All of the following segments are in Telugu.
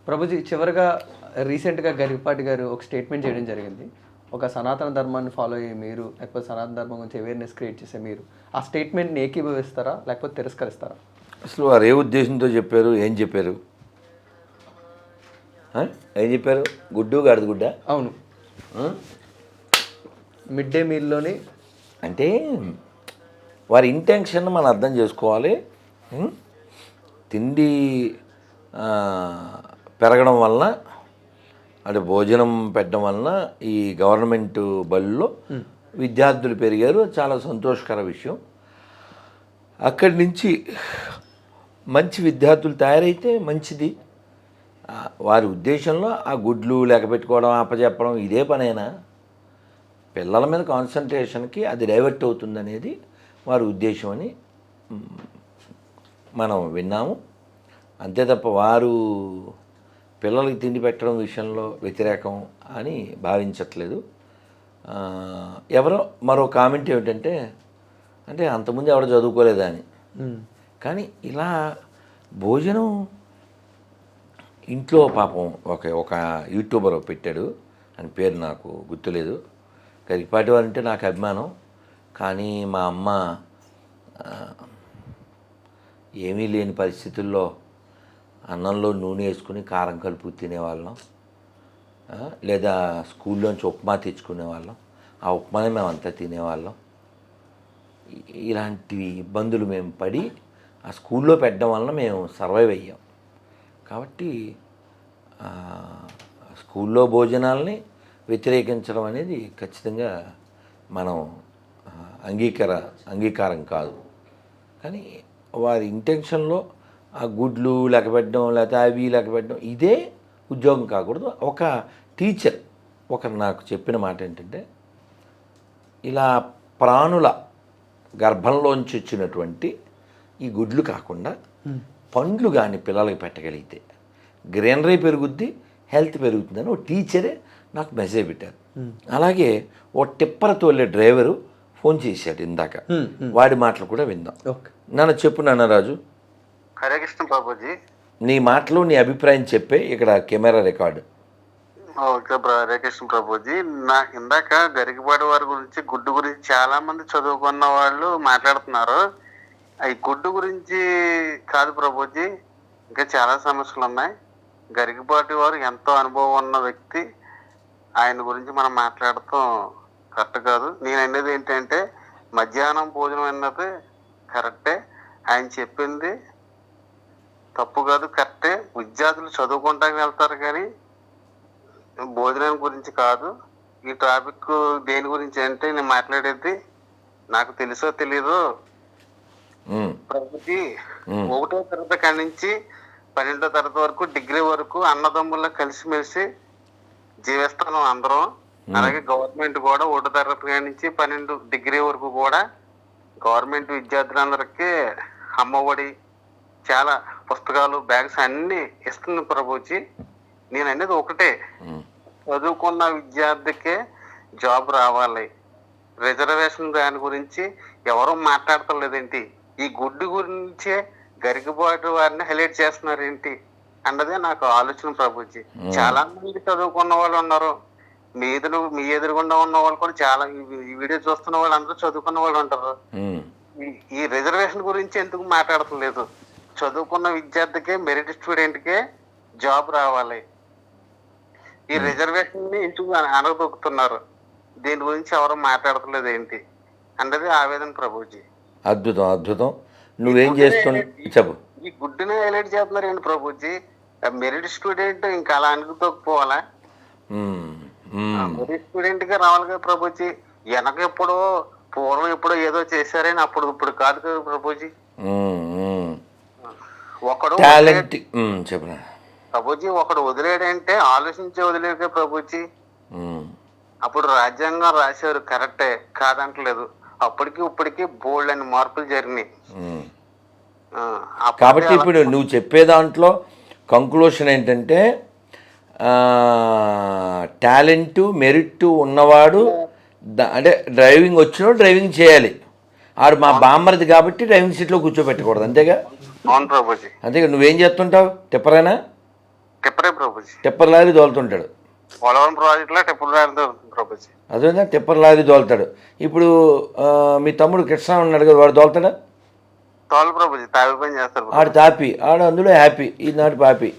ప్రభుజీ చివరిగా రీసెంట్గా గరికపాటి గారు ఒక స్టేట్మెంట్ చేయడం జరిగింది. ఒక సనాతన ధర్మాన్ని ఫాలో అయ్యే మీరు, లేకపోతే సనాతన ధర్మం గురించి అవేర్నెస్ క్రియేట్ చేసే మీరు ఆ స్టేట్మెంట్ని ఏకీభవిస్తారా లేకపోతే తిరస్కరిస్తారా? అసలు వారు ఏ ఉద్దేశంతో చెప్పారు, ఏం చెప్పారు? ఏం చెప్పారు? గుడ్డు గాడిద గుడ్డ? అవును, మిడ్ డే మీల్లోని అంటే వారి ఇంటెన్షన్ మనం అర్థం చేసుకోవాలి. తిండి పెరగడం వలన అంటే భోజనం పెట్టడం వలన ఈ గవర్నమెంట్ బళ్ళలో విద్యార్థులు పెరిగారు, చాలా సంతోషకర విషయం. అక్కడి నుంచి మంచి విద్యార్థులు తయారైతే మంచిది. వారి ఉద్దేశంలో ఆ గుడ్లు లెక్కపెట్టుకోవడం, అప్పచెప్పడం ఇదే పనైనా పిల్లల మీద కాన్సన్ట్రేషన్కి అది డైవర్ట్ అవుతుందనేది వారి ఉద్దేశం అని మనం విన్నాము. అంతే తప్ప వారు పిల్లలకి తిండి పెట్టడం విషయంలో వ్యతిరేకం అని భావించట్లేదు. ఎవరో మరో కామెంట్ ఏమిటంటే, అంటే అంతకుముందు ఎవరు చదువుకోలేదా అని. కానీ ఇలా భోజనం ఇంట్లో పాపం ఒక యూట్యూబర్ పెట్టాడు, అని పేరు నాకు గుర్తులేదు. గరికపాటి వారు అంటే నాకు అభిమానం. కానీ మా అమ్మ ఏమీ లేని పరిస్థితుల్లో అన్నంలో నూనె వేసుకుని కారం కలుపు తినేవాళ్ళం, లేదా స్కూల్లోంచి ఉప్మా తెచ్చుకునేవాళ్ళం. ఆ ఉప్మానే మేమంతా తినేవాళ్ళం. ఇలాంటి ఇబ్బందులు మేము పడి ఆ స్కూల్లో పెట్టడం వలన మేము సర్వైవ్ అయ్యాం. కాబట్టి స్కూల్లో భోజనాలని వ్యతిరేకించడం అనేది ఖచ్చితంగా మనం అంగీకారం కాదు. కానీ వారి ఇంటెన్షన్లో ఆ గుడ్లు లెక్కపెట్టడం, లేకపోతే అవి లెక్కపెట్టడం ఇదే ఉద్యోగం కాకూడదు. ఒక టీచర్ ఒకరు నాకు చెప్పిన మాట ఏంటంటే, ఇలా ప్రాణుల గర్భంలోంచి వచ్చినటువంటి ఈ గుడ్లు కాకుండా పండ్లు కానీ పిల్లలకి పెట్టగలిగితే గ్రీనరీ పెరుగుద్ది, హెల్త్ పెరుగుతుందని ఒక టీచరే నాకు మెసేజ్ పెట్టారు. అలాగే ఓ టిప్పర్ తోలే డ్రైవరు ఫోన్ చేశాడు ఇందాక, వాడి మాటలు కూడా విందాం. నన్ను చెప్పు నాన్నరాజు. హరే కృష్ణ బాబుజీ. నీ మాటలు నీ అభిప్రాయం చెప్పే, ఇక్కడ camera record. Okay Hare Krishna Prabhuji. ఇందాక గరికపాటి వారి గురించి, గుడ్డు గురించి చాలా మంది చదువుకున్న వాళ్ళు మాట్లాడుతున్నారు. ఈ గుడ్డు గురించి కాదు ప్రభుజీ, ఇంకా చాలా సమస్యలు ఉన్నాయి. గరికపాటి వారు ఎంతో అనుభవం ఉన్న వ్యక్తి, ఆయన గురించి మనం మాట్లాడటం కరెక్ట్ కాదు. నేను అనేది ఏంటంటే, మధ్యాహ్నం భోజనం అన్నది కరెక్టే, ఆయన చెప్పింది తప్పు కాదు, కరెక్టే. విద్యార్థులు చదువుకుంటానికి వెళ్తారు కానీ భోజనం గురించి కాదు. ఈ టాపిక్ దేని గురించి అంటే నేను మాట్లాడేది, నాకు తెలుసో తెలీదు ప్రభుజీ, 1వ తరగతి కాడి నుంచి 12వ తరగతి వరకు, డిగ్రీ వరకు అన్నదమ్ముల్లో కలిసిమెలిసి జీవిస్తాను అందరం. అలాగే గవర్నమెంట్ కూడా 1వ తరగతి కాడి నుంచి 12 డిగ్రీ వరకు కూడా గవర్నమెంట్ విద్యార్థులందరికీ అమ్మఒడి, చాలా పుస్తకాలు, బ్యాగ్స్ అన్ని ఇస్తుంది ప్రభుజీ. నేను అనేది ఒకటే, చదువుకున్న విద్యార్థికే జాబ్ రావాలి. రిజర్వేషన్ దాని గురించి ఎవరూ మాట్లాడతలేదేంటి? ఈ గుడ్డు గురించే గరికపాటి వారిని హైలైట్ చేస్తున్నారు ఏంటి అన్నదే నాకు ఆలోచన ప్రభుజీ. చాలా మంది చదువుకున్న వాళ్ళు ఉన్నారు, మీ ఎదురుగుండా ఉన్న వాళ్ళు కూడా చాలా, ఈ వీడియో చూస్తున్న వాళ్ళు అందరూ చదువుకున్న వాళ్ళు ఉంటారు. ఈ రిజర్వేషన్ గురించి ఎందుకు మాట్లాడతలేదు? చదువుకున్న విద్యార్థికే, మెరిట్ స్టూడెంట్కే జాబ్ రావాలి. ఈ రిజర్వేషన్ ని ఎందుకు అనగదొక్కుతున్నారు? దీని గురించి ఎవరు మాట్లాడతలేదు ఏంటి అన్నది ఆవేదన ప్రభుజీ. అద్భుతం, అద్భుతం. నువ్వేం చేస్తున్నావు చెప్పు. ఈ గుడ్డునే హైలైట్ చేస్తున్నారు ఏంటి ప్రభుజీ? మెరిట్ స్టూడెంట్ ఇంకా అలా అనుకుతోకపోవాలా? మెరిట్ స్టూడెంట్ గా రావాలి కదా ప్రభుజీ. వెనక ఎప్పుడో, పూర్వం ఎప్పుడో ఏదో చేశారని, అప్పుడు ఇప్పుడు కాదు కదా ప్రభుజీ. ఒకడు చెప్పిన ప్రభుజీ, ఒకడు వదిలేడంటే ఆలోచించే వదిలేక ప్రభుజీ. అప్పుడు రాజ్యాంగం రాశారు, కరెక్టే, కాదంటలేదు. అప్పటికి ఇప్పటికి బోల్డ్ అని మార్పులు జరిగినాయి. కాబట్టి ఇప్పుడు నువ్వు చెప్పే దాంట్లో కంక్లూషన్ ఏంటంటే, టాలెంట్, మెరిట్ ఉన్నవాడు అంటే డ్రైవింగ్ వచ్చినోడు డ్రైవింగ్ చేయాలి. ఆడు మా బామ్మరిది కాబట్టి డ్రైవింగ్ సీట్లో కూర్చోబెట్టకూడదు, అంతేగా? అవును ప్రభుజీ. అంతేగా. నువ్వేం చేస్తుంటావు? టిప్పరేనా? టిప్పర్ ఒకడే ప్రభుజీ. టిప్పర్ లారీ తోలుతుంటాడు. పోలవరం ప్రాజెక్ట్ లో టెంపుల్ ప్రభుజీ. అదేనా టిప్పర్ లారీ తోలుతాడు. ఇప్పుడు మీ తమ్ముడు కృష్ణ ఉన్నాడు కదా, వాడు తోలుతాడా? తోలు ప్రభుజీ, తావి పని చేస్తారు. ఆడు తాపి, ఆడు అందులో హ్యాపీ, ఈనాడు పాపి,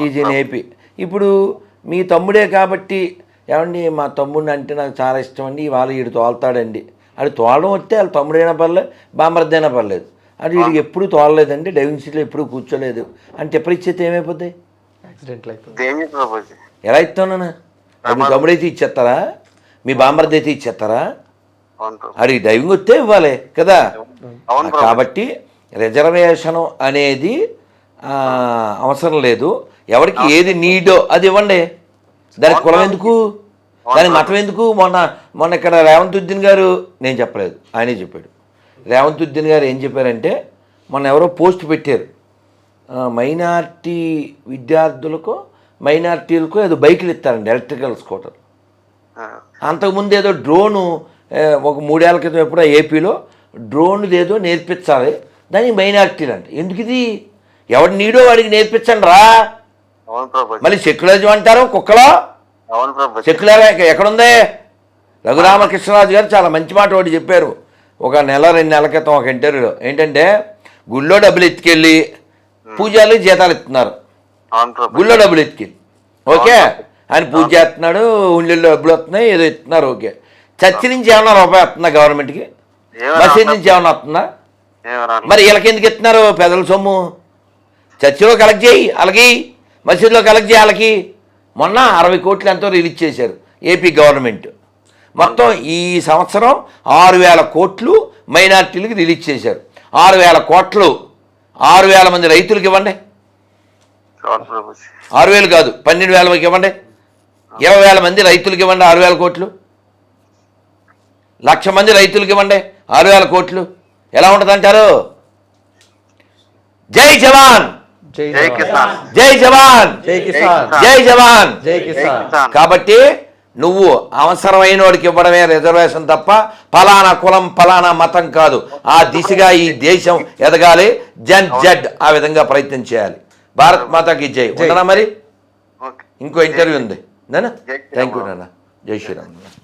ఈజీ హ్యాపీ. ఇప్పుడు మీ తమ్ముడే కాబట్టి ఏమండి మా తమ్ముడిని అంటే నాకు చాలా ఇష్టం అండి, ఇవాళ వీడు తోలుతాడండి, అది తోలడం వస్తే వాళ్ళ తమ్ముడైనా పర్లేదు, బామ్మర్దైనా పర్లేదు, అది వీడికి ఎప్పుడు తోలలేదండి, డ్రైవింగ్ సీట్లో ఎప్పుడు కూర్చోలేదు అంటే ఎప్పుడు ఇచ్చేస్తే ఏమైపోద్ది? యాక్సిడెంట్లు అయిపోతుంది. ప్రభుజీ ఎలా ఇస్తాను? మీ తమ్ముడైతే ఇచ్చేస్తారా? మీ బామ్మర్ది అయితే ఇచ్చేస్తారా? అది డ్రైవింగ్ వస్తే ఇవ్వాలి కదా. కాబట్టి రిజర్వేషను అనేది అవసరం లేదు, ఎవరికి ఏది నీడో అది ఇవ్వండి. దానికి కులం ఎందుకు, దానికి మతం ఎందుకు? మొన్న ఇక్కడ రేవంతుద్దీన్ గారు, నేను చెప్పలేదు ఆయనే చెప్పాడు, రేవంతుద్దీన్ గారు ఏం చెప్పారంటే మొన్న ఎవరో పోస్ట్ పెట్టారు, మైనార్టీ విద్యార్థులకు మైనార్టీలకు ఏదో బైకులు ఇస్తారండి, ఎలక్ట్రికల్ స్కూటర్. అంతకుముందు ఏదో డ్రోను ఒక 3 ఏళ్ల క్రితం ఎప్పుడో ఏపీలో డ్రోన్ది ఏదో నేర్పించాలి, దానికి మైనార్టీలు అంట. ఎందుకు ఇది? ఎవడు నీడో వాడికి నేర్పించండి రా. మళ్ళీ సెక్యులరిజం అంటారు కుక్కలో. సెక్యులర్ ఎక్కడుందే? రఘురామకృష్ణరాజు గారు చాలా మంచి మాట ఒకటి చెప్పారు ఒక 1-2 నెలల క్రితం ఒక ఇంటర్వ్యూలో. ఏంటంటే గుళ్ళో డబ్బులు ఎత్తుకెళ్ళి పూజారులకు జీతాలు ఇస్తున్నారు, గుళ్ళో డబ్బులు ఎత్తుకెళ్ళి. ఓకే, ఆయన పూజ చేస్తున్నాడు, ఉండిలో డబ్బులు వస్తున్నాయి, ఏదో ఇస్తున్నారు. ఓకే, చర్చి నుంచి ఏమన్నా రూపాయి వస్తుందా గవర్నమెంట్కి? మసీద్ నుంచి ఏమన్నా వస్తుందా? మరి వీళ్ళకి ఎందుకు ఇస్తున్నారు పెదల సొమ్ము? చర్చిలో కలెక్ట్ చేయి అలాగే, మసీదులో కలెక్ట్ చేయి వాళ్ళకి. మొన్న 60 కోట్లు ఎంతో రిలీజ్ చేశారు ఏపీ గవర్నమెంట్. మొత్తం ఈ సంవత్సరం 6,000 కోట్లు మైనార్టీలకు రిలీజ్ చేశారు. 6,000 కోట్లు 6,000 మంది రైతులకు ఇవ్వండి. 6,000 కాదు 12,000 ఇవ్వండి. 20,000 మంది రైతులకు ఇవ్వండి 6,000 కోట్లు. 1,00,000 మంది రైతులకు ఇవ్వండి 6,000 కోట్లు. ఎలా ఉంటుంది అంటారు? జై జవాన్, జై కిసాన్, జై జవాన్, జై కిసాన్, జై జవాన్, జై కిసాన్. కాబట్టి నువ్వు అవసరమైన వాడికి ఇవ్వడమే రిజర్వేషన్ తప్ప ఫలానా కులం ఫలానా మతం కాదు. ఆ దిశగా ఈ దేశం ఎదగాలి. జడ్ ఆ విధంగా ప్రయత్నం చేయాలి. భారత్ మాతాకి జై. ఉండనా మరి? ఇంకో ఇంటర్వ్యూ ఉంది నాన్న. థ్యాంక్ యూ నాన్న. జై శ్రీరామ్.